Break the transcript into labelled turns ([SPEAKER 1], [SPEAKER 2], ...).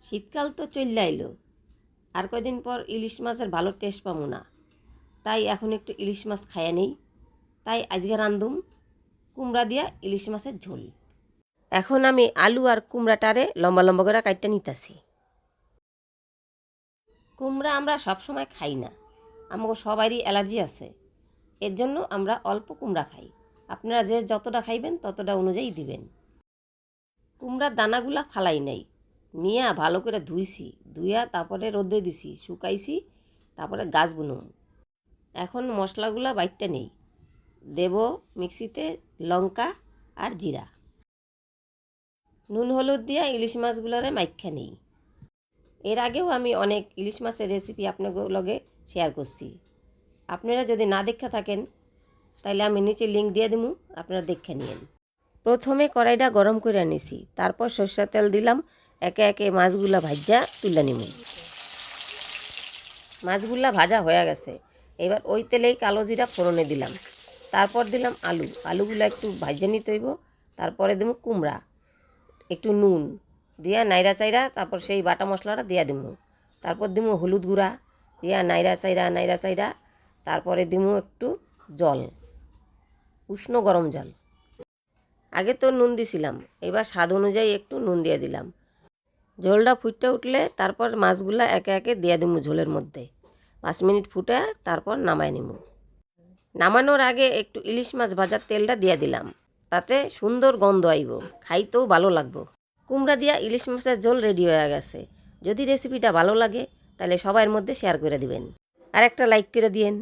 [SPEAKER 1] শীতকাল তো চলে আইলো, আর কয়দিন পর ইলিশ মাছের ভালো টেস্ট পাবো না। তাই এখন একটু ইলিশ মাছ খাইয়া নেই। তাই আজকে রান্ধুম কুমড়া দিয়া ইলিশ মাছের ঝোল। এখন আমি আলু আর কুমড়াটারে লম্বা লম্বা করে কাটতে নিতেছি। কুমড়া আমরা সবসময় খাই না, আমাকে সবারই অ্যালার্জি আছে। এর জন্য আমরা অল্প কুমড়া খাই। আপনারা যে যতটা খাইবেন ততটা অনুযায়ী দিবেন। কুমড়ার দানাগুলা ফালাই নাই, নিয়া ভালো করে ধুইছি, ধুইয়া তারপরে রোদে দিছি, শুকাইছি, তারপরে গাছ বুনুম। এখন মশলাগুলা বাইটটা নেই, দেব মিক্সিতে লঙ্কা আর জিরা, নুন হলুদ দিয়া ইলিশ মাছগুলারে মাইখা নেই। এর আগেও আমি অনেক ইলিশ মাছের রেসিপি আপনাদের লগে শেয়ার করছি। আপনারা যদি না দেখা থাকেন তাহলে আমি নিচে লিঙ্ক দিয়ে দেবো, আপনারা দেখে নিন। প্রথমে কড়াইটা গরম করে নিছি, তারপর সরষের তেল দিলাম, একে একে মাছগুলা ভাজা তুলে নিব। মাছগুলা ভাজা হয়ে গেছে, এবার ওই তেলেই কালো জিরা ফোড়নে দিলাম, তারপর দিলাম আলুগুলো একটু ভাজা নিতে হইব। তারপরে দেবো কুমড়া, একটু নুন দিয়া নাইরা চাইরা তারপর সেই বাটা মশলাটা দিয়া দিমু। তারপর দিমু হলুদ গুঁড়া দিয়া নাইরা চাইরা তারপরে দিমু একটু জল, উষ্ণ গরম জল। আগে তো নুন দিছিলাম, এবার স্বাদ অনুযায়ী একটু নুন দিয়ে দিলাম। ঝোলটা ফুটতে উঠলে তারপর মাছগুলা একে একে দিয়ে দিমু ঝোলের মধ্যে। 5 মিনিট ফুটে তারপর নামাই নিমু। নামানোর আগে একটু ইলিশ মাছ ভাজার তেলটা দিয়ে দিলাম, তাতে সুন্দর গন্ধ আইব, খাইতেও ভালো লাগবো। কুমড়া দিয়া ইলিশ মাছের ঝোল রেডি হয়ে গেছে। যদি রেসিপিটা ভালো লাগে তাহলে সবার মধ্যে শেয়ার করে দিবেন, আর একটা লাইক করে দিয়েন।